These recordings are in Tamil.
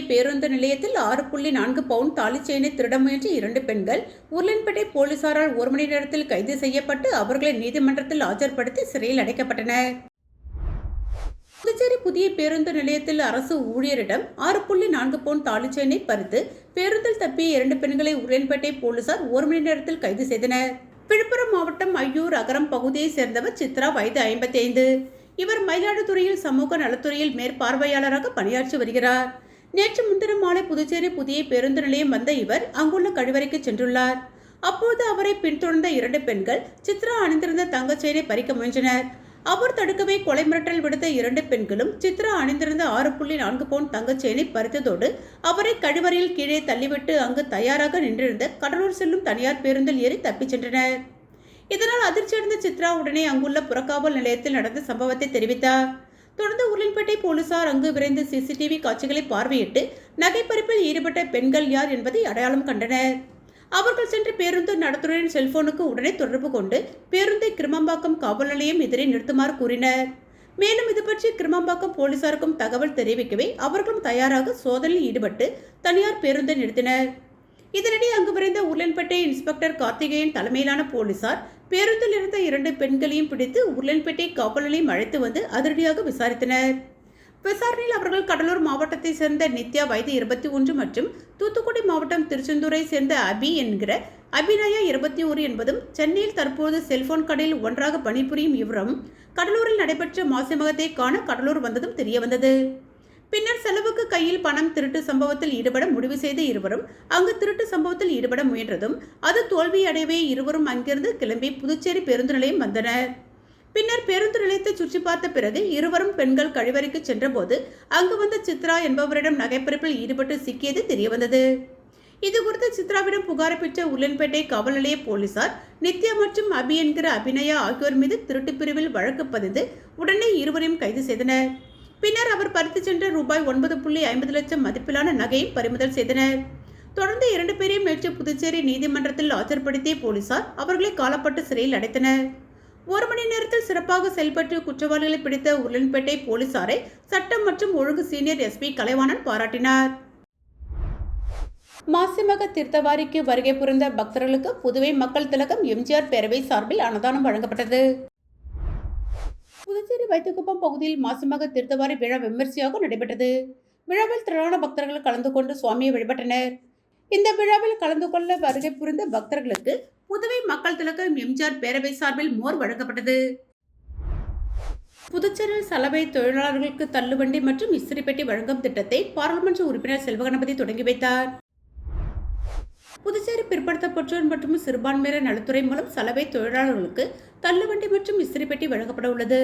பேருந்து நிலையத்தில் 6.4 பவுண்ட் தாலி செயினை திருட முயன்ற 2 பெண்கள் உருளையன்பேட்டை போலீசாரால் 1 மணி நேரத்தில் கைது செய்யப்பட்டு அவர்களை நீதிமன்றத்தில் ஆஜர்படுத்தி சிறையில் அடைக்கப்பட்டனர். புதுச்சேரி புதிய பேருந்து நிலையத்தில் அரசு ஊழியரிடம் 6.4 பவுண்ட் தாலி செயினை பறித்து பேருந்தில் தப்பிய 2 பெண்களை உருளையன்பேட்டை போலீசார் 1 மணி நேரத்தில் கைது செய்தனர். விழுப்புரம் மாவட்டம் ஐயூர் அகரம் பகுதியைச் சேர்ந்தவர் சித்ரா, வயது 55. இவர் மயிலாடுதுறையில் சமூக நலத்துறையில் மேற்பார்வையாளராக பணியாற்றி வருகிறார். நேற்று முன்தினம் மாலை புதுச்சேரி புதிய பேருந்து நிலையம் வந்த இவர் அங்குள்ள கழிவறைக்கு சென்றுள்ளார். அப்போது அவரை பின்தொடர்ந்த 2 பெண்கள் சித்ரா அணிந்திருந்த தங்க செயினை பறிக்க முயன்றனர். அவர் தடுக்கவே கொலை மிரட்டல் விடுத்த 2 பெண்களும் சித்ரா அணிந்திருந்த 6.4 பவுண்ட் தங்க செயினை பறித்ததோடு அவரை கழிவறையில் கீழே தள்ளிவிட்டு அங்கு தயாராக நின்றிருந்த கடலூர் செல்லும் தனியார் பேருந்தில் ஏறி தப்பிச் சென்றனர். இதனால் அதிர்ச்சியடைந்த சித்ரா உடனே அங்குள்ள புறக்காவல் நிலையத்தில் நடந்த சம்பவத்தை தெரிவித்தார். தொடர்ந்து உருளையன்பேட்டை போலீசார் அங்கு விரைந்து சிசிடிவி காட்சிகளை பார்வையிட்டு நகைப்பறிப்பில் ஈடுபட்ட பெண்கள் யார் என்பதை அடையாளம் கண்டனர். அவர்கள் சென்று பேருந்து நடத்துனரின் செல்போனுக்கு உடனே தொடர்பு கொண்டு பேருந்தை கிருமம்பாக்கம் காவல் நிலையம் எதிரே நிறுத்துமாறு கூறினர். மேலும் இது பற்றி கிருமம்பாக்கம் போலீசாருக்கும் தகவல் தெரிவிக்கவே அவர்களும் தயாராக சோதனையில் ஈடுபட்டு தனியார் பேருந்தை நிறுத்தினர். இதனிடையே அங்கு விரைந்த உருளையன்பேட்டை இன்ஸ்பெக்டர் கார்த்திகேயன் தலைமையிலான போலீசார் பேருந்தில் இருந்த 2 பெண்களையும் பிடித்து உருளையன்பேட்டை காவல் நிலையம் அழைத்து வந்து அதிரடியாக விசாரித்தனர். விசாரணையில் அவர்கள் கடலூர் மாவட்டத்தை சேர்ந்த நித்யா, வயது 21 மற்றும் தூத்துக்குடி மாவட்டம் திருச்செந்தூரை சேர்ந்த அபி என்கிற அபிநயா 21 என்பதும் சென்னையில் தற்போது செல்போன் கடையில் ஒன்றாக பணிபுரியும் இவரும் கடலூரில் நடைபெற்ற மாசிமகத்தை காண கடலூர் வந்ததும் தெரியவந்தது. பின்னர் செலவுக்கு கையில் பணம் திருட்டு சம்பவத்தில் ஈடுபட முடிவு செய்த இருவரும் அங்கு திருட்டு சம்பவத்தில் ஈடுபட முயன்றதும் அது தோல்வியடையவே இருவரும் அங்கிருந்து கிளம்பி புதுச்சேரி பேருந்து நிலையம் வந்தனர். பின்னர் பேருந்து நிலையத்தை சுற்றி பார்த்த பிறகு இருவரும் பெண்கள் கழிவறைக்கு சென்றபோது அங்கு வந்த சித்ரா என்பவரிடம் நகைப்பறிப்பில் ஈடுபட்டு சிக்கியது தெரியவந்தது. இதுகுறித்து சித்ராவிடம் புகார் பெற்ற உருளையன்பேட்டை காவல் நிலைய போலீசார் நித்யா மற்றும் அபி என்கிற அபிநயா ஆகியோர் மீது திருட்டு பிரிவில் வழக்கு பதிந்து உடனே இருவரையும் கைது செய்தனர். பின்னர் அவர் பறித்து சென்ற ரூபாய் 9.50 லட்சம் மதிப்பிலான நகையை பறிமுதல் செய்தனர். தொடர்ந்து 2 பேரையும் நேற்று புதுச்சேரி நீதிமன்றத்தில் ஆஜர்படுத்திய போலீசார் அவர்களை காலப்பட்டு சிறையில் அடைத்தனர். 1 மணி நேரத்தில் சிறப்பாக செயல்பட்டு குற்றவாளிகளை பிடித்த உருளையன்பேட்டை போலீசாரை சட்டம் மற்றும் ஒழுங்கு சீனியர் எஸ்பி கலைவாணன் பாராட்டினார். மாசிமக தீர்த்தவாரிக்கு வருகை புரிந்த பக்தர்களுக்கு புதுவை மக்கள் திலகம் எம்ஜிஆர் பேரவை சார்பில் அன்னதானம் வழங்கப்பட்டது. புதுச்சேரி வைத்துக்குப்பம் பகுதியில் மாசிமக தீர்த்தவாரி விழா விமர்சையாக நடைபெற்றது. விழாவில் திரளான பக்தர்கள் கலந்து கொண்டு சுவாமியை வழிபட்டனர். இந்த விழாவில் கலந்து கொள்ள வருகை புரிந்த பக்தர்களுக்கு புதுவை மக்கள் திலகம் எம்ஜிஆர் பேரவை சார்பில் மோர் வழங்கப்பட்டது. புதுச்சேரியில் சலவை தொழிலாளர்களுக்கு தள்ளுவண்டி மற்றும் இஸ்திரிப்பெட்டி வழங்கும் திட்டத்தை பாராளுமன்ற உறுப்பினர் செல்வகணபதி தொடங்கி வைத்தார். புதுச்சேரி பிற்படுத்தப்பட்டோர் மற்றும் சிறுபான்மையினர் நலத்துறை மூலம் சலவை தொழிலாளர்களுக்கு தள்ளுவண்டி மற்றும் இஸ்திரிப்பெட்டி வழங்கப்பட உள்ளது.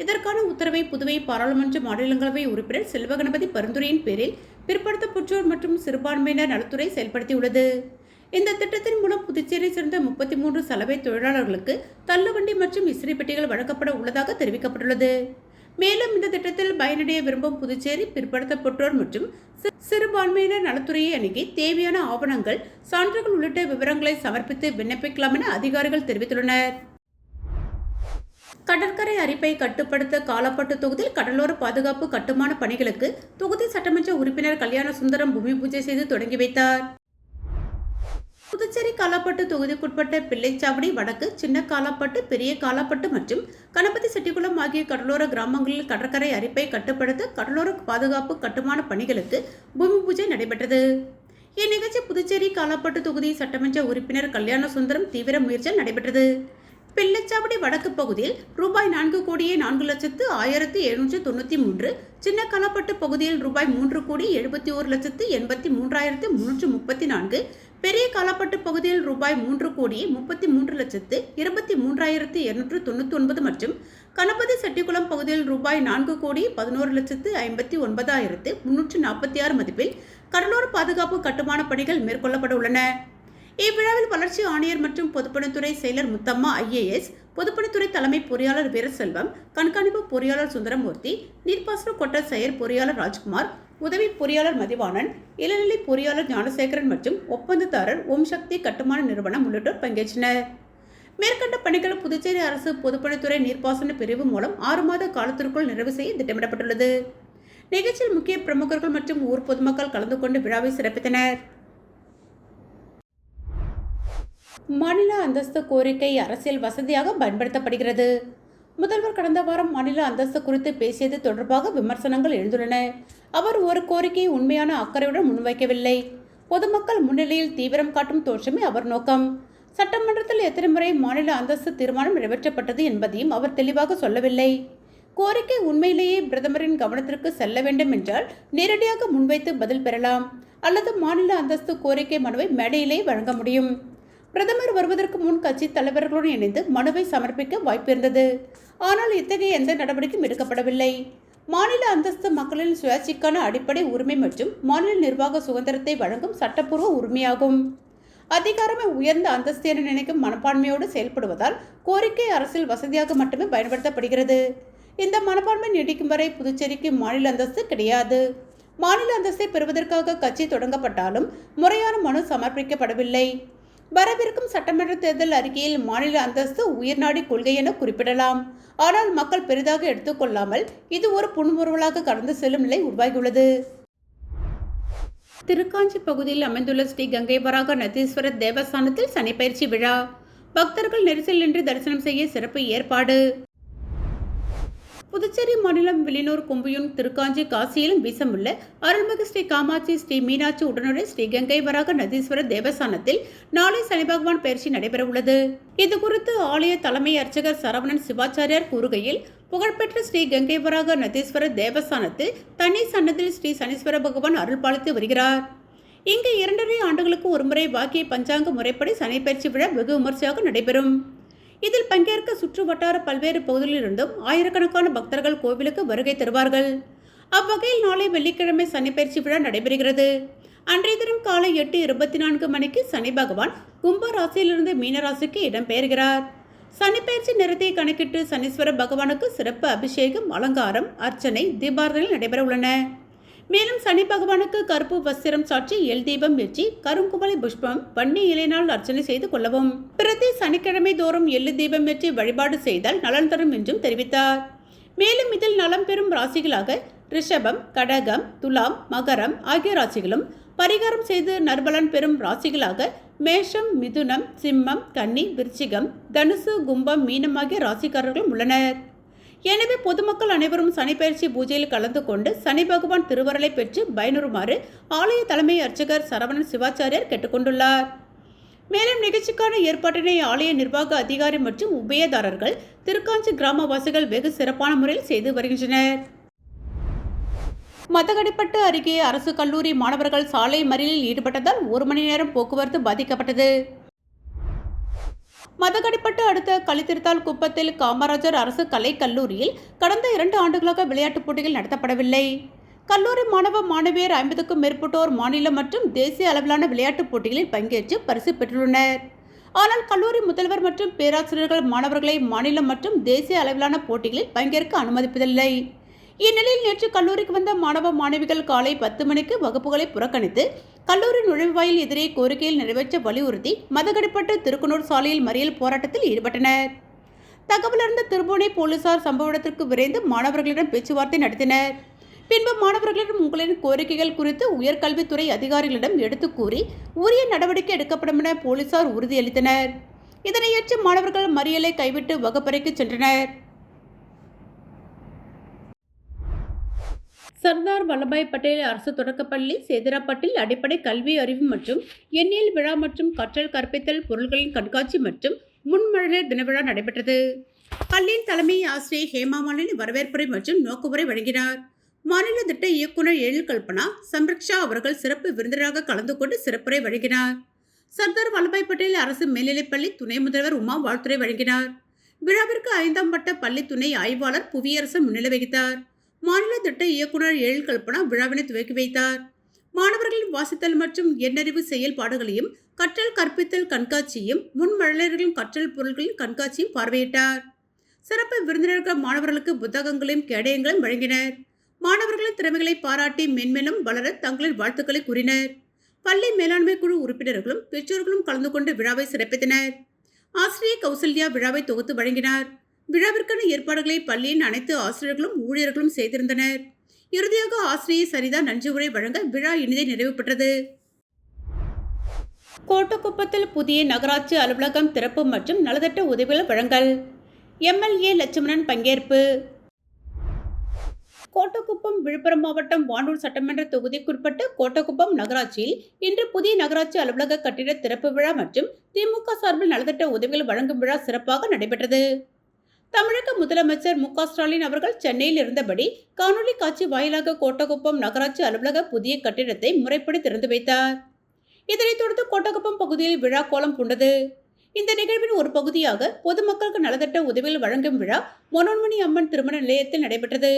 இதற்கான உத்தரவை புதுவை பாராளுமன்ற மாநிலங்களவை உறுப்பினர் செல்வகணபதி பரிந்துரையின் பேரில் பிற்படுத்தப்பட்டோர் மற்றும் சிறுபான்மையினர் நலத்துறை செயல்படுத்தியுள்ளது. இந்த திட்டத்தின் மூலம் புதுச்சேரியை சேர்ந்த 33 சலவை தொழிலாளர்களுக்கு தள்ளுவண்டி மற்றும் இஸ்திரிப்பெட்டிகள் வழங்கப்பட உள்ளதாக தெரிவிக்கப்பட்டுள்ளது. மேலும் இந்த திட்டத்தில் பயனடைய விரும்பும் புதுச்சேரி பிற்படுத்தப்பட்டோர் மற்றும் சிறுபான்மையினர் நலத்துறையை அணுகி தேவையான ஆவணங்கள், சான்றுகள் உள்ளிட்ட விவரங்களை சமர்ப்பித்து விண்ணப்பிக்கலாம் என அதிகாரிகள் தெரிவித்துள்ளனர். கடற்கரை அரிப்பை கட்டுப்படுத்த காலாப்பட்டு தொகுதியில் கடலோர பாதுகாப்பு கட்டுமான பணிகளுக்கு தொகுதி சட்டமன்ற உறுப்பினர் கல்யாண சுந்தரம் பூமி பூஜை செய்து தொடங்கி வைத்தார். புதுச்சேரி காலாப்பட்டு தொகுதிக்குட்பட்ட பிள்ளைச்சாவடி வடக்கு, சின்ன காலாப்பட்டு, பெரிய காலாப்பட்டு மற்றும் கணபதி செட்டிக்குளம் ஆகிய கடலோர கிராமங்களில் கடற்கரை அரிப்பை கட்டுப்படுத்த கடலோர பாதுகாப்பு கட்டுமான பணிகளுக்கு பூமி பூஜை நடைபெற்றது. இந்நிகழ்ச்சி புதுச்சேரி காலாப்பட்டு தொகுதி சட்டமன்ற உறுப்பினர் கல்யாண சுந்தரம் தீவிர முயற்சியில் நடைபெற்றது. பிள்ளைச்சாவடி வடக்கு பகுதியில் ரூபாய் 4,04,1793, சின்ன காலாப்பட்டு பகுதியில் ரூபாய் 3,71,83,334, பெரிய காலாப்பட்டு பகுதியில் ரூபாய் 3,33,23,299 மற்றும் கணபதி செட்டிக்குளம் பகுதியில் ரூபாய் 4,11,59,346 மதிப்பில் கடலோர பாதுகாப்பு கட்டுமான பணிகள் மேற்கொள்ளப்பட உள்ளன. இவ்விழாவில் வளர்ச்சி ஆணையர் மற்றும் பொதுப்பணித்துறை செயலர் முத்தம்மா IAS, பொதுப்பணித்துறை தலைமை பொறியாளர் வீரசெல்வம், கண்காணிப்பு பொறியாளர் சுந்தரமூர்த்தி, நீர்ப்பாசன கோட்ட செயற் பொறியாளர் ராஜ்குமார், உதவி பொறியாளர் மதிவாணன், இளநிலை பொறியாளர் ஞானசேகரன் மற்றும் ஒப்பந்ததாரர் ஓம் சக்தி கட்டுமான நிறுவனம் உள்ளிட்டோர் பங்கேற்றனர். மேற்கண்ட பணிகள் புதுச்சேரி அரசு பொதுப்பணித்துறை நீர்ப்பாசன பிரிவு மூலம் 6 மாத காலத்திற்குள் நிறைவு செய்ய திட்டமிடப்பட்டுள்ளது. நிகழ்ச்சியில் முக்கிய பிரமுகர்கள் மற்றும் ஊர் பொதுமக்கள் கலந்து கொண்டு விழாவை சிறப்பித்தனர். மாநில அந்தஸ்து கோரிக்கை அரசியல் வசதியாக பயன்படுத்தப்படுகிறது. முதல்வர் கடந்த வாரம் மாநில அந்தஸ்து குறித்து பேசியது தொடர்பாக விமர்சனங்கள் எழுந்துள்ளன. அவர் ஒரு கோரிக்கையை உண்மையான அக்கறையுடன் முன்வைக்கவில்லை. பொதுமக்கள் முன்னிலையில் தீவிரம் காட்டும் தோற்றமே அவர் நோக்கம். சட்டமன்றத்தில் எத்தனை முறை மாநில அந்தஸ்து தீர்மானம் நிறைவேற்றப்பட்டது என்பதையும் அவர் தெளிவாக சொல்லவில்லை. கோரிக்கை உண்மையிலேயே பிரதமரின் கவனத்திற்கு செல்ல வேண்டும் என்றால் நேரடியாக முன்வைத்து பதில் பெறலாம், அல்லது மாநில அந்தஸ்து கோரிக்கை மனுவை மேடையிலேயே வழங்க முடியும். பிரதமர் வருவதற்கு முன் கட்சி தலைவர்களுடன் இணைந்து மனுவை சமர்ப்பிக்க வாய்ப்பிருந்தது. ஆனால் இத்தகைய எந்த நடவடிக்கையும் எடுக்கப்படவில்லை. மாநில அந்தஸ்து மக்களின் சுயாட்சிக்கான அடிப்படை உரிமை மற்றும் மாநில நிர்வாக சுதந்திரத்தை வழங்கும் சட்டப்பூர்வ உரிமையாகும். அதிகாரமே உயர்ந்த அந்தஸ்து என நினைக்கும் மனப்பான்மையோடு செயல்படுவதால் கோரிக்கை அரசியல் வசதியாக மட்டுமே பயன்படுத்தப்படுகிறது. இந்த மனப்பான்மை நீடிக்கும் வரை புதுச்சேரிக்கு மாநில அந்தஸ்து கிடையாது. மாநில அந்தஸ்தை பெறுவதற்காக கட்சி தொடங்கப்பட்டாலும் முறையான மனு சமர்ப்பிக்கப்படவில்லை. வரவிருக்கும் சட்டமன்ற தேர்தல் அறிக்கையில் மாநில அந்தஸ்து உயர்நாடி கொள்கை என குறிப்பிடலாம். ஆனால் மக்கள் பெரிதாக எடுத்துக்கொள்ளாமல் இது ஒரு புன்முறுவலாக கடந்து செல்லும் நிலை உருவாகியுள்ளது. திருக்காஞ்சி பகுதியில் அமைந்துள்ள ஸ்ரீ கங்கை வராக நதீஸ்வரர் தேவஸ்தானத்தில் சனிப்பயிற்சி விழா. பக்தர்கள் நெரிசலின்றி தரிசனம் செய்ய சிறப்பு ஏற்பாடு. புதுச்சேரி மாநிலம் வில்லியனூர், கொம்பியூன், திருக்காஞ்சி, காசியிலும் வீசமுள்ள அருள்மிகு ஸ்ரீ காமாட்சி, ஸ்ரீ மீனாட்சி உடனுடைய ஸ்ரீ கங்கை வராக நதீஸ்வரர் தேவஸ்தானத்தில் நாளை சனி பகவான் பயிற்சி நடைபெறவுள்ளது. இதுகுறித்து ஆலய தலைமை அர்ச்சகர் சரவணன் சிவாச்சாரியார் கூறுகையில், புகழ்பெற்ற ஸ்ரீ கங்கை வராக நதீஸ்வரர் தேவஸ்தானத்தில் தனி சன்னதியில் ஸ்ரீ சனீஸ்வர பகவான் அருள் பாலித்து வருகிறார். இங்கு 2.5 ஆண்டுகளுக்கு ஒருமுறை வாக்கிய பஞ்சாங்க முறைப்படி சனி பயிற்சி விழா வெகு விமர்சையாக நடைபெறும். இதில் பங்கேற்க சுற்று வட்டார பல்வேறு பகுதிகளிலிருந்தும் ஆயிரக்கணக்கான பக்தர்கள் கோவிலுக்கு வருகை தருவார்கள். அவ்வகையில் நாளை வெள்ளிக்கிழமை சனிப்பயிற்சி விழா நடைபெறுகிறது. அன்றைய தினம் காலை 8:24 மணிக்கு சனி பகவான் கும்ப ராசியிலிருந்து மீன ராசிக்கு இடம்பெயர்கிறார். சனிப்பயிற்சி நேரத்தை கணக்கிட்டு சனீஸ்வர பகவானுக்கு சிறப்பு அபிஷேகம், அலங்காரம், அர்ச்சனை, தீபாரதனைகள் நடைபெற உள்ளன. மேலும் சனி பகவானுக்கு கருப்பு வஸ்திரம் சாற்றி எல் தீபம் ஏற்றி கருங்குமலை புஷ்பம், வன்னி இலையினால் அர்ச்சனை செய்து கொள்ளவும். பிரதி சனிக்கிழமை தோறும் எள்ளு தீபம் ஏற்றி வழிபாடு செய்தால் நலன் தரும் என்றும் தெரிவித்தார். மேலும் இதில் நலம் பெறும் ராசிகளாக ரிஷபம், கடகம், துலாம், மகரம் ஆகிய ராசிகளும், பரிகாரம் செய்து நற்பலன் பெறும் ராசிகளாக மேஷம், மிதுனம், சிம்மம், கன்னி, விருச்சிகம், தனுசு, கும்பம், மீனம் ஆகிய ராசிக்காரர்களும் உள்ளனர். எனவே பொதுமக்கள் அனைவரும் சனிப்பயிற்சி பூஜையில் கலந்து கொண்டு சனி பகவான் திருவருளை பெற்று பயனுறுமாறு ஆலய தலைமை அர்ச்சகர் சரவணன் சிவாச்சாரியார் கேட்டுக்கொண்டுள்ளார். மேலும் நிகழ்ச்சிக்கான ஏற்பாட்டினை ஆலய நிர்வாக அதிகாரி மற்றும் உபயதாரர்கள், திருக்காஞ்சி கிராமவாசிகள் வெகு சிறப்பான முறையில் செய்து வருகின்றனர். மதகடிப்பட்டு அருகே அரசு கல்லூரி மாணவர்கள் சாலை மறியலில் ஈடுபட்டதால் 1 மணி நேரம் போக்குவரத்து பாதிக்கப்பட்டது. மதகடிப்பட்டு அடுத்த களித்திருத்தால் குப்பத்தில் காமராஜர் அரசு கலை கல்லூரியில் கடந்த 2 ஆண்டுகளாக விளையாட்டுப் போட்டிகள் நடத்தப்படவில்லை. கல்லூரி மாணவ மாணவியர் 50க்கும் மேற்பட்டோர் மாநில மற்றும் தேசிய அளவிலான விளையாட்டுப் போட்டிகளில் பங்கேற்று பரிசு பெற்றுள்ளனர். ஆனால் கல்லூரி முதல்வர் மற்றும் பேராசிரியர்கள் மாணவர்களை மாநில மற்றும் தேசிய அளவிலான போட்டிகளில் பங்கேற்க அனுமதிப்பதில்லை. இந்நிலையில் நேற்று கல்லூரிக்கு வந்த மாணவ மாணவிகள் காலை 10 மணிக்கு வகுப்புகளை புறக்கணித்து கல்லூரி நுழைவாயில் எதிரே கோரிக்கையில் நிறைவேற்ற வலியுறுத்தி மதகடிப்பட்டு திருக்குனூர் சாலையில் மறியல் போராட்டத்தில் ஈடுபட்டனர். தகவலறிந்த திருபுவனை போலீசார் சம்பவ இடத்திற்கு விரைந்து மாணவர்களிடம் பேச்சுவார்த்தை நடத்தினர். பின்பு மாணவர்களிடம் உங்களின் கோரிக்கைகள் குறித்து உயர்கல்வித்துறை அதிகாரிகளிடம் எடுத்து கூறி உரிய நடவடிக்கை எடுக்கப்படும் என போலீசார் உறுதியளித்தனர். இதனை ஏற்று மாணவர்கள் மறியலை கைவிட்டு வகுப்பறைக்கு சென்றனர். சர்தார் வல்லபாய் பட்டேல் அரசு தொடக்கப்பள்ளி சேதராப்பட்டில் அடிப்படை கல்வி அறிவு மற்றும் எண்ணியல் விழா மற்றும் கற்றல் கற்பித்தல் பொருட்களின் கண்காட்சி மற்றும் முன்மழலையர் தின விழா நடைபெற்றது. பள்ளியின் தலைமை ஆசிரியர் ஹேமா மாலினி வரவேற்புரை மற்றும் நோக்குவுரை வழங்கினார். மாநில திட்ட இயக்குனர் எழில் கல்பனா சம்ரக்ஷா அவர்கள் சிறப்பு விருந்தினராக கலந்து கொண்டு சிறப்புரை வழங்கினார். சர்தார் வல்லபாய் பட்டேல் அரசு மேல்நிலைப்பள்ளி துணை முதல்வர் உமா வாழ்த்துரை வழங்கினார். விழாவிற்கு 5ஆம் வட்ட பள்ளி துணை ஆய்வாளர் புவியரசன் முன்னிலை வகித்தார். மாநில திட்ட இயக்குனர் எழில் கல்பனா விழாவினை துவக்கி வைத்தார். மாணவர்களின் வாசித்தல் மற்றும் எண்ணறிவு செயல்பாடுகளையும் கற்றல் கற்பித்தல் கண்காட்சியும் முன்மழலையர்களின் கற்றல் பொருட்களின் கண்காட்சியும் பார்வையிட்டார். சிறப்பு விருந்தினர்கள் மாணவர்களுக்கு புத்தகங்களையும் கேடயங்களையும் வழங்கினர். மாணவர்களின் திறமைகளை பாராட்டி மென்மேலும் வளர தங்களின் வாழ்த்துக்களை கூறினர். பள்ளி மேலாண்மை குழு உறுப்பினர்களும் பெற்றோர்களும் கலந்து கொண்டு விழாவை சிறப்பித்தனர். ஆசிரியர் கௌசல்யா விழாவை தொகுத்து வழங்கினார். விழாவிற்கான ஏற்பாடுகளை பள்ளியின் அனைத்து ஆசிரியர்களும் ஊழியர்களும் செய்திருந்தனர். இறுதியாக ஆசிரியை சரிதா நன்றி உரை வழங்க விழா இனிதே நிறைவு பெற்றது. கோட்டக்குப்பத்தில் புதிய நகராட்சி அலுவலகம் திறப்பு மற்றும் நலத்திட்ட உதவிகள் வழங்கல். எம்எல்ஏ லட்சுமணன் பங்கேற்பு. கோட்டக்குப்பம் விழுப்புரம் மாவட்டம் வானூர் சட்டமன்ற தொகுதிக்குட்பட்ட கோட்டக்குப்பம் நகராட்சியில் இன்று புதிய நகராட்சி அலுவலக கட்டிட திறப்பு விழா மற்றும் திமுக சார்பில் நலத்திட்ட உதவிகள் வழங்கும் விழா சிறப்பாக நடைபெற்றது. தமிழக முதலமைச்சர் மு.க.ஸ்டாலின் அவர்கள் சென்னையில் இருந்தபடி காணொலி காட்சி வாயிலாக கோட்டக்குப்பம் நகராட்சி அலுவலக புதிய கட்டிடத்தை முறைப்படி திறந்து வைத்தார். இதனைத் தொடர்ந்து கோட்டக்குப்பம் பகுதியில் விழா கோலம் பூண்டது. இந்த நிகழ்வின் ஒரு பகுதியாக பொதுமக்களுக்கு நலத்திட்ட உதவிகள் வழங்கும் விழா மனோன்மணி அம்மன் திருமண நிலையத்தில் நடைபெற்றது.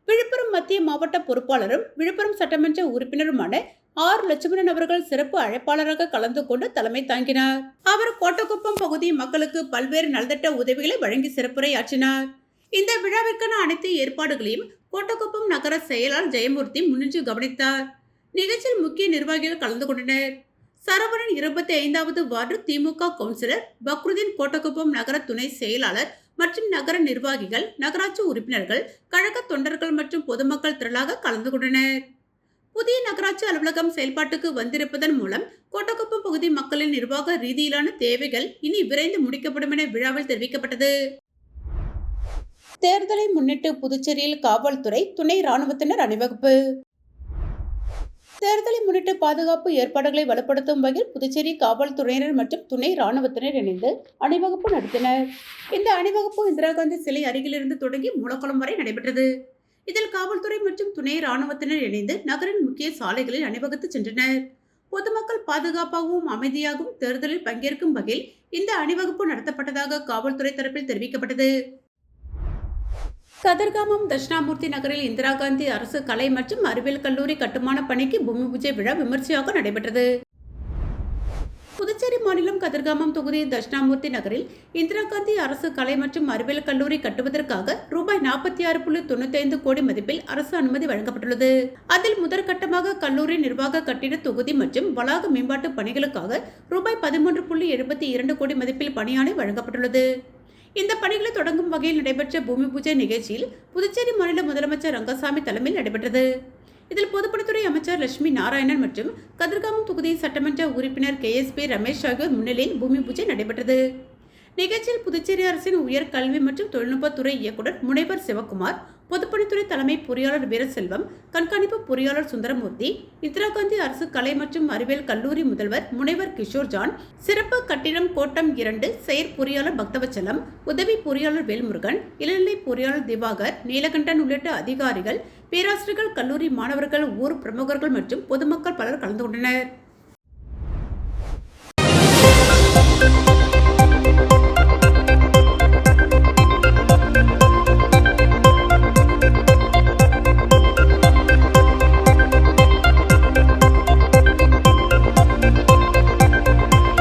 விழுப்புரம் மத்திய மாவட்ட பொறுப்பாளரும் விழுப்புரம் சட்டமன்ற உறுப்பினருமான ஆர். லட்சுமணன் அவர்கள் சிறப்பு அழைப்பாளராக கலந்து கொண்டு தலைமை தாங்கினார். அவர் கோட்டக்குப்பம் பகுதி மக்களுக்கு பல்வேறு நலத்திட்ட உதவிகளை வழங்கி சிறப்புரையாற்றினார். இந்த விழாவிற்கான அனைத்து ஏற்பாடுகளையும் கோட்டக்குப்பம் நகர செயலாளர் ஜெயமூர்த்தி முன்னின்று கவனித்தார். நிகழ்ச்சியில் முக்கிய நிர்வாகிகள் கலந்து கொண்டனர். சரவணன் 25வது வார்டு திமுக கவுன்சிலர் பக்ருதீன், கோட்டக்குப்பம் நகர துணை செயலாளர் மற்றும் நகர நிர்வாகிகள், நகராட்சி உறுப்பினர்கள், கழக தொண்டர்கள் மற்றும் பொதுமக்கள் திரளாக கலந்து கொண்டனர். புதிய நகராட்சி அலுவலகம் செயல்பாட்டுக்கு வந்திருப்பதன் மூலம் கோட்டக்குப்பம் பகுதி மக்களின் நிர்வாக ரீதியிலான தேவைகள் இனி விரைந்து முடிக்கப்படும் என விழாவில் தெரிவிக்கப்பட்டது. தேர்தலை முன்னிட்டு புதுச்சேரியில் காவல்துறை, துணை ராணுவத்தினர் அணிவகுப்பு. தேர்தலை முன்னிட்டு பாதுகாப்பு ஏற்பாடுகளை வலுப்படுத்தும் வகையில் புதுச்சேரி காவல்துறையினர் மற்றும் துணை ராணுவத்தினர் இணைந்து அணிவகுப்பு நடத்தினர். இந்த அணிவகுப்பு இந்திரா காந்தி சிலை அருகிலிருந்து தொடங்கி மூலக்குளம் வரை நடைபெற்றது. இதில் காவல்துறை மற்றும் துணை ராணுவத்தினர் இணைந்து நகரின் முக்கிய சாலைகளில் அணிவகுத்து சென்றனர். பொதுமக்கள் பாதுகாப்பாகவும் அமைதியாகவும் தேர்தலில் பங்கேற்கும் வகையில் இந்த அணிவகுப்பு நடத்தப்பட்டதாக காவல்துறை தரப்பில் தெரிவிக்கப்பட்டது. கதிர்காமம் தட்சிணாமூர்த்தி நகரில் இந்திரா காந்தி அரசு கலை மற்றும் அறிவியல் கல்லூரி கட்டுமான பணிக்கு பூமி பூஜை விழா விமர்சையாக நடைபெற்றது. புதுச்சேரி மாநிலம் கதிர்காமம் தொகுதி தட்சிணாமூர்த்தி நகரில் இந்திரா காந்தி அரசு கலை மற்றும் அறிவியல் கல்லூரி கட்டுவதற்காக ரூபாய் 46.95 கோடி மதிப்பில் அரசு அனுமதி வழங்கப்பட்டுள்ளது. அதில் முதற்கட்டமாக கல்லூரி நிர்வாக கட்டிட தொகுதி மற்றும் வளாக மேம்பாட்டு பணிகளுக்காக ரூபாய் 13.72 கோடி மதிப்பில் பணியாணை வழங்கப்பட்டுள்ளது. இந்த பணிகளை தொடங்கும் வகையில் நடைபெற்ற பூமி பூஜை நிகழ்ச்சியில் புதுச்சேரி மாநில முதலமைச்சர் ரங்கசாமி தலைமையில் நடைபெற்றது. இதில் பொதுப்பணித்துறை அமைச்சர் லட்சுமி நாராயணன் மற்றும் கதிர்காமம் தொகுதி சட்டமன்ற உறுப்பினர் KSP ரமேஷ் ஆகியோர் முன்னிலையில் பூமி பூஜை நடைபெற்றது. நிகழ்ச்சியில் புதுச்சேரி அரசின் உயர் கல்வி மற்றும் தொழில்நுட்பத்துறை இயக்குநர் முனைவர் சிவக்குமார், பொதுப்பணித்துறை தலைமை பொறியாளர் வீரசெல்வம், கண்காணிப்பு பொறியாளர் சுந்தரமூர்த்தி, இந்திரா காந்தி அரசு கலை மற்றும் அறிவியல் கல்லூரி முதல்வர் முனைவர் கிஷோர் ஜான், சிறப்பு கட்டிடம் கோட்டம் 2 செயற் பொறியாளர் பக்தவச்சலம், உதவி பொறியாளர் வேல்முருகன், இளநிலை பொறியாளர் திவாகர், நீலகண்டன் உள்ளிட்ட அதிகாரிகள், பேராசிரியர்கள், கல்லூரி மாணவர்கள், ஊர் பிரமுகர்கள் மற்றும் பொதுமக்கள் பலர் கலந்து கொண்டனர்.